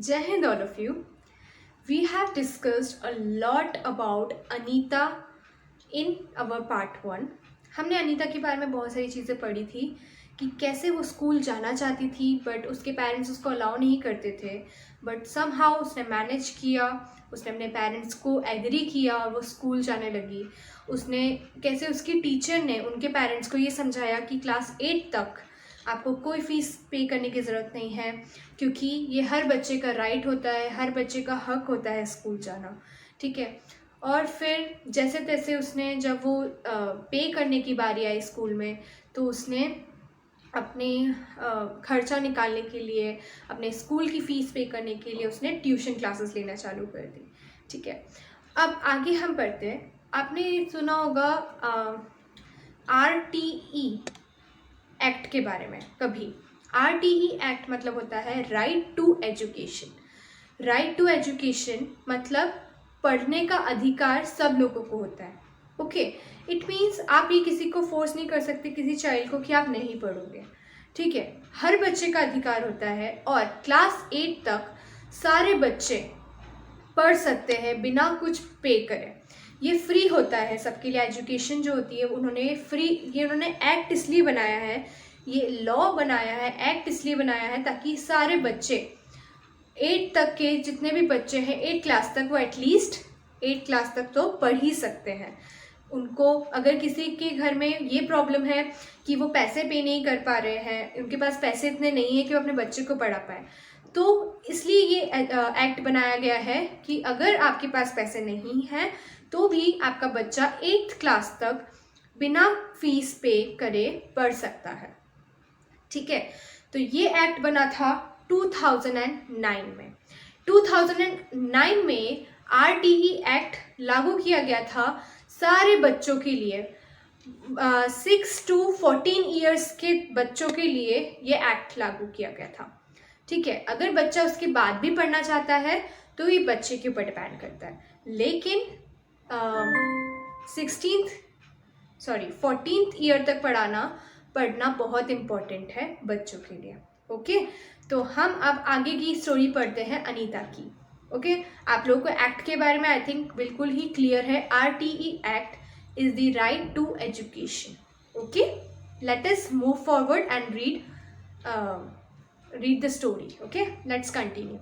Jai Hind all of you. We have discussed a lot about Anita in our part 1. हमने अनीता के बारे में बहुत सारी चीज़ें पढ़ी थी कि कैसे वो स्कूल जाना चाहती थी बट उसके पेरेंट्स उसको अलाउ नहीं करते थे, बट समहाउ उसने मैनेज किया, उसने अपने पेरेंट्स को एग्री किया और वो स्कूल जाने लगी. उसने कैसे उसकी टीचर ने उनके पेरेंट्स को ये समझाया कि क्लास 8 तक आपको कोई फ़ीस पे करने की ज़रूरत नहीं है, क्योंकि ये हर बच्चे का राइट होता है, हर बच्चे का हक होता है स्कूल जाना. ठीक है. और फिर जैसे तैसे उसने जब वो पे करने की बारी आई स्कूल में, तो उसने अपने खर्चा निकालने के लिए, अपने स्कूल की फ़ीस पे करने के लिए उसने ट्यूशन क्लासेस लेना चालू कर दी. ठीक है. अब आगे हम पढ़ते हैं. आपने सुना होगा RTE एक्ट के बारे में कभी. RTE एक्ट मतलब होता है right to education. Right to education मतलब पढ़ने का अधिकार सब लोगों को होता है. ओके. इट मीन्स आप ये किसी को फोर्स नहीं कर सकते, किसी चाइल्ड को, कि आप नहीं पढ़ोगे. ठीक है. हर बच्चे का अधिकार होता है और क्लास 8 तक सारे बच्चे पढ़ सकते हैं बिना कुछ पे करे. ये फ्री होता है सबके लिए. एजुकेशन जो होती है उन्होंने फ्री, ये उन्होंने एक्ट इसलिए बनाया है, ये लॉ बनाया है, एक्ट इसलिए बनाया है ताकि सारे बच्चे 8 तक के जितने भी बच्चे हैं 8 क्लास तक, वो एटलीस्ट 8 क्लास तक तो पढ़ ही सकते हैं. उनको अगर किसी के घर में ये प्रॉब्लम है कि वो पैसे पे नहीं कर पा रहे हैं, उनके पास पैसे इतने नहीं है कि वो अपने बच्चे को पढ़ा पाए, तो इसलिए ये एक्ट बनाया गया है कि अगर आपके पास पैसे नहीं हैं तो भी आपका बच्चा 8th क्लास तक बिना फीस पे करे पढ़ सकता है. ठीक है. तो ये एक्ट बना था 2009 में. 2009 में RTE एक्ट लागू किया गया था सारे बच्चों के लिए. 6 to 14 ईयर्स के बच्चों के लिए ये एक्ट लागू किया गया था. ठीक है. अगर बच्चा उसके बाद भी पढ़ना चाहता है तो ये बच्चे के ऊपर डिपेंड करता है, लेकिन 14th ईयर तक पढ़ना बहुत इम्पोर्टेंट है बच्चों के लिए. ओके. तो हम अब आगे की स्टोरी पढ़ते हैं अनीता की. ओके. आप लोगों को एक्ट के बारे में आई थिंक बिल्कुल ही क्लियर है. RTE act is the right to education. Okay. Let us move forward and read the story. Okay, let's continue.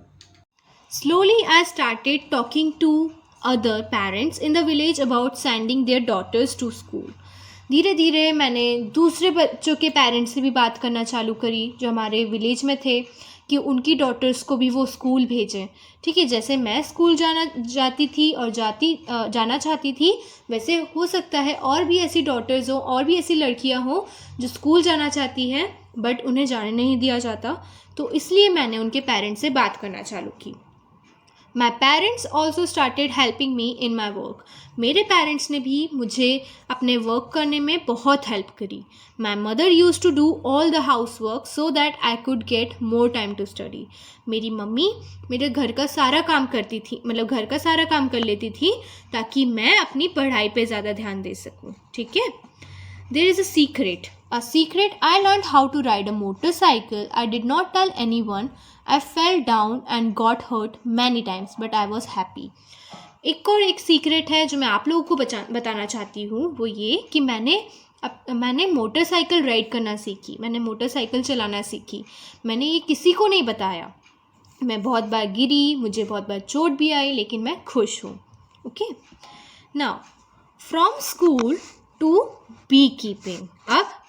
Slowly, I started talking to other parents in the village about sending their daughters to school. धीरे धीरे मैंने दूसरे बच्चों के parents से भी बात करना चालू करी जो हमारे विलेज में थे, कि उनकी डॉटर्स को भी वो स्कूल भेजें. ठीक है. जैसे मैं स्कूल जाती थी और जाना चाहती थी, वैसे हो सकता है और भी ऐसी डॉटर्स हो, और भी ऐसी लड़कियां हो जो स्कूल जाना चाहती हैं बट उन्हें जाने नहीं दिया जाता. तो इसलिए मैंने उनके पेरेंट्स से बात करना चालू की. My parents also started helping me in my work. मेरे पेरेंट्स ने भी मुझे अपने वर्क करने में बहुत हेल्प करी. My mother use to do all the house work so that I could get more time to study. मेरी मम्मी मेरे घर का सारा काम करती थी, मतलब घर का सारा काम कर लेती थी ताकि मैं अपनी पढ़ाई पे ज़्यादा ध्यान दे सकूँ. ठीक है. There is a secret. I learned how to ride a motorcycle. I did not tell anyone. I fell down and got hurt many times, but I was happy. एक सीक्रेट है जो मैं आप लोगों को बताना चाहती हूँ, वो ये कि मैंने मोटरसाइकिल राइड करना सीखी, मैंने मोटरसाइकिल चलाना सीखी. मैंने ये किसी को नहीं बताया. मैं बहुत बार गिरी, मुझे बहुत बार चोट भी आई, लेकिन मैं खुश हूँ. Okay. Now from school to beekeeping. अब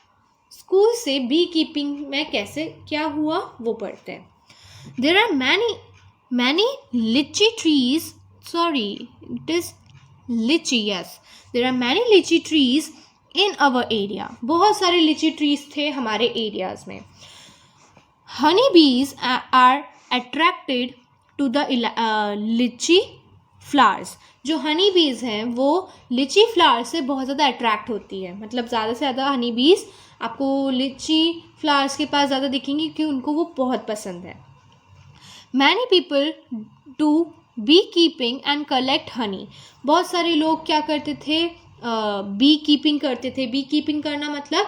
स्कूल से बी कीपिंग में कैसे क्या हुआ वो पढ़ते हैं. There are many litchi trees. Sorry, it is litchi. Yes, there are many litchi trees in our area. बहुत सारे लिची ट्रीज थे हमारे एरियाज में. Honey bees are attracted to the लिची फ्लावर्स. जो हनी बीज हैं वो लिची फ्लावर से बहुत ज़्यादा अट्रैक्ट होती है. मतलब ज़्यादा से ज़्यादा हनी बीज आपको लिची फ्लावर्स के पास ज़्यादा दिखेंगी क्योंकि उनको वो बहुत पसंद है. Many people do beekeeping and collect honey. बहुत सारे लोग क्या करते थे, बी कीपिंग करते थे. बी कीपिंग करना मतलब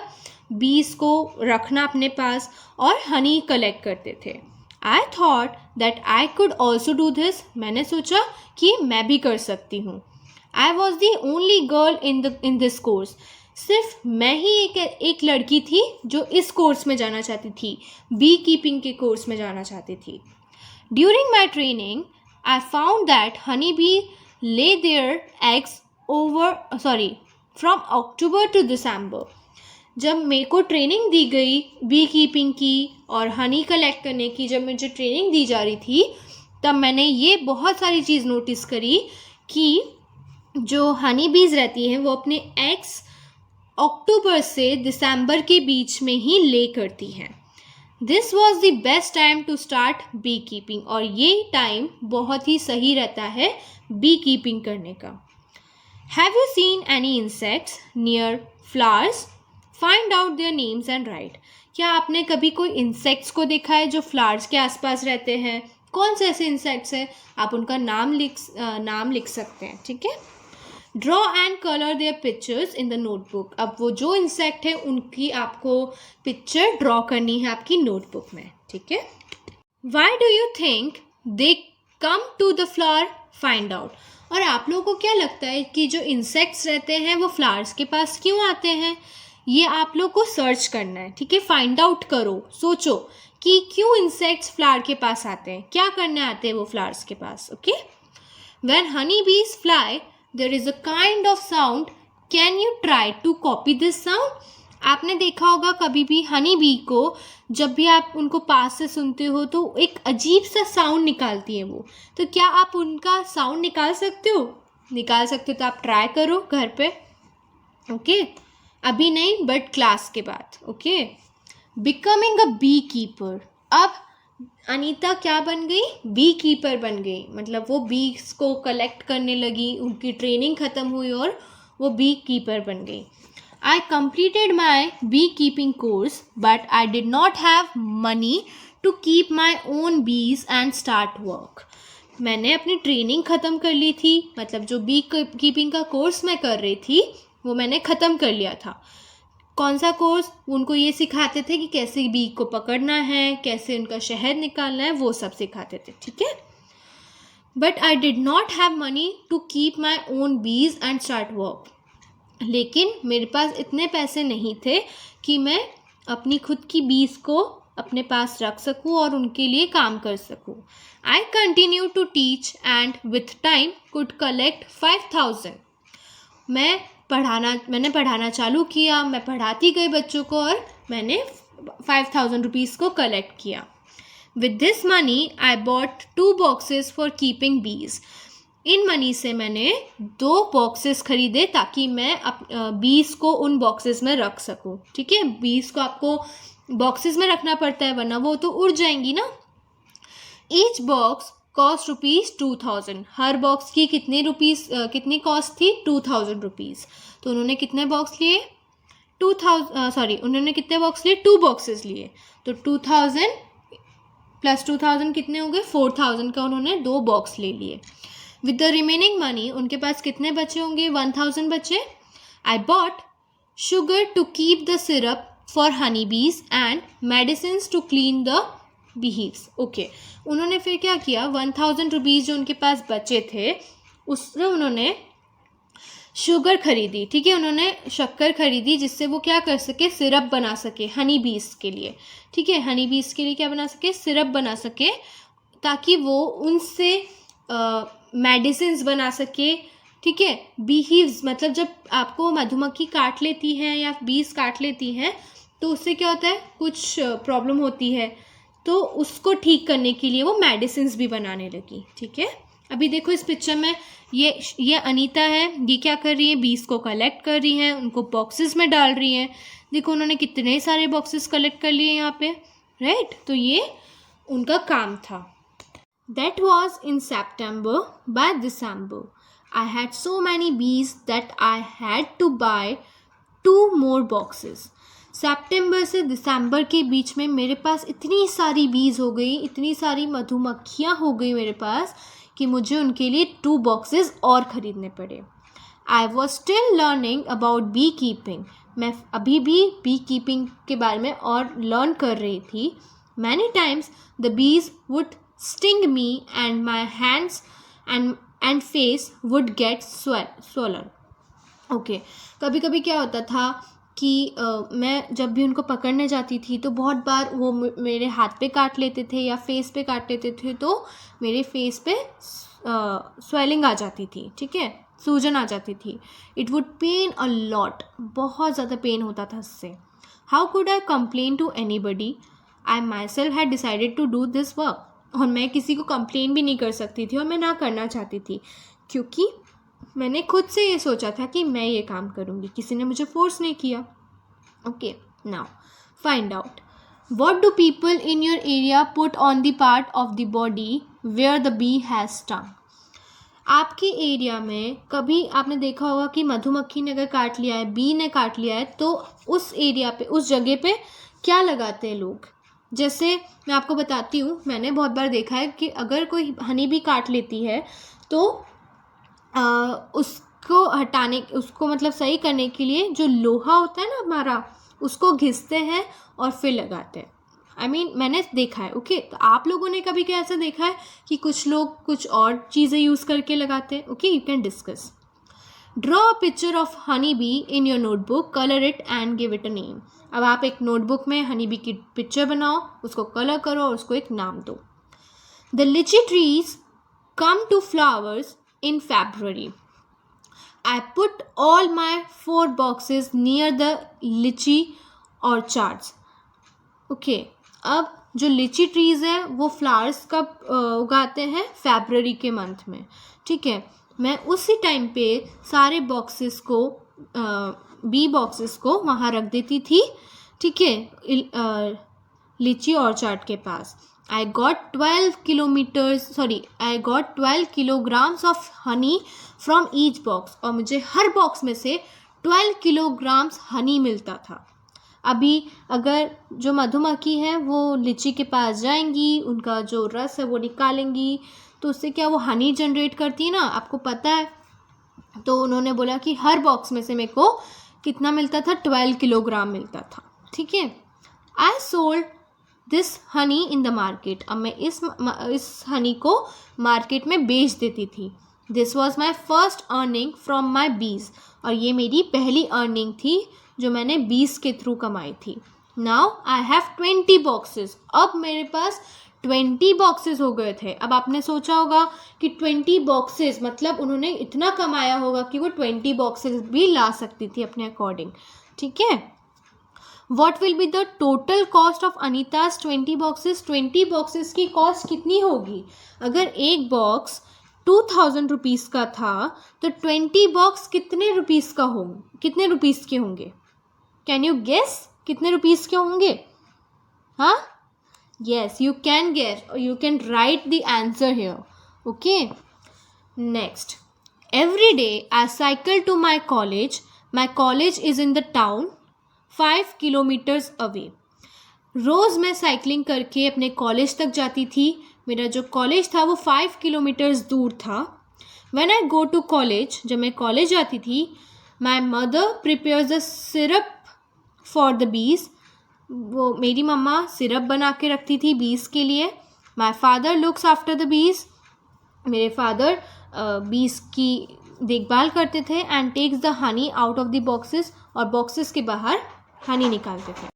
बीज को रखना अपने पास और हनी कलेक्ट करते थे. I thought that I could also do this. मैंने सोचा कि मैं भी कर सकती हूँ. I was the only girl in this course. सिर्फ मैं ही एक लड़की थी जो इस कोर्स में जाना चाहती थी, बी कीपिंग के कोर्स में जाना चाहती थी. During my training, I found that honeybee lay their eggs from October to December. जब मेरे को ट्रेनिंग दी गई बी कीपिंग की और हनी कलेक्ट करने की, जब मुझे ट्रेनिंग दी जा रही थी, तब मैंने ये बहुत सारी चीज़ नोटिस करी कि जो हनी बीज रहती हैं वो अपने एग्स अक्टूबर से दिसंबर के बीच में ही ले करती हैं. This was the best time to start beekeeping. और ये टाइम बहुत ही सही रहता है बी कीपिंग करने का. Have you seen any insects near flowers? Find out their names and right. क्या आपने कभी कोई इंसेक्ट्स को देखा है जो फ्लावर्स के आसपास रहते हैं? कौन से ऐसे इंसेक्ट्स हैं? आप उनका नाम लिख सकते हैं. ठीक है. Draw and colour their pictures in the notebook. अब वो जो इंसेक्ट है उनकी आपको पिक्चर ड्रॉ करनी है आपकी नोटबुक में. ठीक है. Why do you think they come to the flower? Find out. और आप लोगों को क्या लगता है कि जो इंसेक्ट्स रहते हैं वो फ्लावर्स के पास क्यों आते हैं? ये आप लोग को सर्च करना है. ठीक है. फाइंड आउट करो, सोचो कि क्यों इंसेक्ट्स फ्लावर के पास आते हैं, क्या करने आते हैं वो फ्लावर्स के पास. Okay. When honey bees fly there is a kind of sound. Can you try to copy this sound? आपने देखा होगा कभी भी हनी बी को जब भी आप उनको पास से सुनते हो तो एक अजीब सा साउंड निकालती है वो. तो क्या आप उनका साउंड निकाल सकते हो? निकाल सकते हो तो आप ट्राई करो घर पे. ओके. अभी नहीं बट क्लास के बाद. Okay. Becoming a bee keeper. अब अनीता क्या बन गई? बी कीपर बन गई. मतलब वो बीज को कलेक्ट करने लगी, उनकी ट्रेनिंग ख़त्म हुई और वो बी कीपर बन गई. I completed my beekeeping course, but I did not have money to keep my own bees and start work. मैंने अपनी ट्रेनिंग ख़त्म कर ली थी. मतलब जो बी कीपिंग का कोर्स मैं कर रही थी वो मैंने ख़त्म कर लिया था. कौन सा कोर्स? उनको ये सिखाते थे कि कैसे बी को पकड़ना है, कैसे उनका शहद निकालना है, वो सब सिखाते थे. ठीक है. But I did not have money to keep my own bees and start work. लेकिन मेरे पास इतने पैसे नहीं थे कि मैं अपनी खुद की बीज को अपने पास रख सकूं और उनके लिए काम कर सकूं. I continue to teach and with time could collect 5,000. मैंने पढ़ाना चालू किया. मैं पढ़ाती गई बच्चों को और मैंने 5,000 रुपीज़ को कलेक्ट किया. With this money I bought 2 boxes for keeping bees. In money से मैंने 2 बॉक्सेस खरीदे ताकि मैं बीज को उन बॉक्सेस में रख सकूं. ठीक है. बीज को आपको बॉक्सेस में रखना पड़ता है वरना वो तो उड़ जाएंगी ना. Each box cost ₹2,000. हर बॉक्स की कितनी कॉस्ट थी? 2,000 रुपीज़. तो उन्होंने कितने बॉक्स लिए? उन्होंने कितने बॉक्स लिए? 2 बॉक्सेस लिए. तो 2,000 प्लस 2,000 कितने हो गए? 4,000 का उन्होंने 2 बॉक्स ले लिए. विद द रिमेनिंग मनी उनके पास कितने बचे होंगे? 1,000 बचे. I bought sugar to keep the syrup for honey bees and medicine to clean the beehives. Okay. उन्होंने फिर क्या किया? 1,000 रुपीज़ जो उनके पास बचे थे उसमें उन्होंने शुगर खरीदी. ठीक है. उन्होंने शक्कर खरीदी जिससे वो क्या कर सके? सिरप बना सके हनी बीज के लिए. ठीक है. हनी बीज के लिए क्या बना सके? सिरप बना सके ताकि वो उनसे मेडिसिन्स बना सके. ठीक है. बीहिव्स मतलब जब आपको मधुमक्खी काट लेती हैं या बीज काट लेती हैं तो उससे क्या होता है? कुछ प्रॉब्लम होती है तो उसको ठीक करने के लिए वो मेडिसिन्स भी बनाने लगी. ठीक है. अभी देखो इस पिक्चर में ये अनीता है. ये क्या कर रही है? बीज को कलेक्ट कर रही हैं, उनको बॉक्सेस में डाल रही हैं. देखो उन्होंने कितने सारे बॉक्सेस कलेक्ट कर लिए यहाँ पे. राइट. तो ये उनका काम था. That was in September. By December, I had so many bees that I had to buy 2 more boxes. सितंबर से दिसंबर के बीच में मेरे पास इतनी सारी बीज हो गई, इतनी सारी मधुमक्खियाँ हो गई मेरे पास कि मुझे उनके लिए 2 बॉक्सेस और ख़रीदने पड़े. I was still learning about beekeeping. मैं अभी भी बी कीपिंग के बारे में और लर्न कर रही थी. Many times the bees would sting me and my hands and face would get swollen. Okay कभी कभी क्या होता था कि मैं जब भी उनको पकड़ने जाती थी तो बहुत बार वो मेरे हाथ पे काट लेते थे या फेस पे काट लेते थे, तो मेरे फेस पे स्वेलिंग आ जाती थी, ठीक है, सूजन आ जाती थी. It would pain a lot, बहुत ज़्यादा पेन होता था इससे. How could I complain to anybody? I myself had decided to do this work. और मैं किसी को कंप्लेन भी नहीं कर सकती थी और मैं ना करना चाहती थी, क्योंकि मैंने खुद से ये सोचा था कि मैं ये काम करूँगी, किसी ने मुझे फोर्स नहीं किया. Okay, now find out what do people in your area put on the part of the body where the bee has stung. आपके एरिया में कभी आपने देखा होगा कि मधुमक्खी ने अगर काट लिया है, बी ने काट लिया है, तो उस एरिया पे, उस जगह पे क्या लगाते हैं लोग. जैसे मैं आपको बताती हूँ, मैंने बहुत बार देखा है कि अगर कोई हनी बी काट लेती है तो उसको हटाने, उसको मतलब सही करने के लिए जो लोहा होता है ना हमारा, उसको घिसते हैं और फिर लगाते हैं. मैंने देखा है. ओके, तो आप लोगों ने कभी क्या ऐसा देखा है कि कुछ लोग कुछ और चीज़ें यूज़ करके लगाते हैं? Okay, you can discuss. Draw a picture of honey be in your notebook, colour it and give it a name. अब आप एक नोटबुक में हनी बी की पिक्चर बनाओ, उसको कलर करो और उसको एक नाम दो. The litchi trees come to flowers in February. I put all my 4 boxes near the lychee orchards. Okay, अब जो लिची ट्रीज़ है वो फ्लावर्स कब उगाते हैं? फरवरी के मंथ में, ठीक है. मैं उसी टाइम पे सारे बॉक्सेस को, बी बॉक्सेस को वहाँ रख देती थी, ठीक है, लीची ऑर्चार्ड के पास. I got 12 kilograms of honey from each box. और मुझे हर बॉक्स में से 12 किलोग्राम्स हनी मिलता था. अभी अगर जो मधुमक्खी है वो लीची के पास जाएंगी, उनका जो रस है वो निकालेंगी, तो उससे क्या वो हनी जनरेट करती है ना, आपको पता है. तो उन्होंने बोला कि हर बॉक्स में से मेरे को कितना मिलता था? 12 किलोग्राम मिलता था, ठीक है. I sold this Honey in the market. अब मैं इस हनी को मार्केट में बेच देती थी. This was my first earning from my बीज. और ये मेरी पहली अर्निंग थी जो मैंने बीज के थ्रू कमाई थी. Now I have 20 boxes. अब मेरे पास 20 बॉक्सेस हो गए थे. अब आपने सोचा होगा कि 20 बॉक्सेस मतलब उन्होंने इतना कमाया होगा कि वो 20 बॉक्सेस भी ला सकती थी अपने अकॉर्डिंग, ठीक है. What will be the total cost of Anita's 20 boxes? 20 boxes की कॉस्ट कितनी होगी? अगर एक बॉक्स 2000 रुपीज़ का था तो 20 बॉक्स कितने रुपीज़ का होंगे, कितने रुपीज़ के होंगे? कैन यू गेस कितने रुपीज़ के होंगे? हाँ, yes, you can guess or you can write the answer here. Okay, next. Every day I cycle to my college. My college is in the town 5 kilometres away. रोज़ मैं cycling करके अपने college तक जाती थी. मेरा जो कॉलेज था वो 5 किलोमीटर्स दूर था. When I go to college, जब मैं कॉलेज जाती थी, my mother prepares the syrup for the bees. वो मेरी मम्मा सिरप बना के रखती थी बीज के लिए. My father looks after the bees. मेरे फादर बीज की देखभाल करते थे. And takes the honey out of the boxes. और बॉक्सेस के बाहर हनी निकालते थे.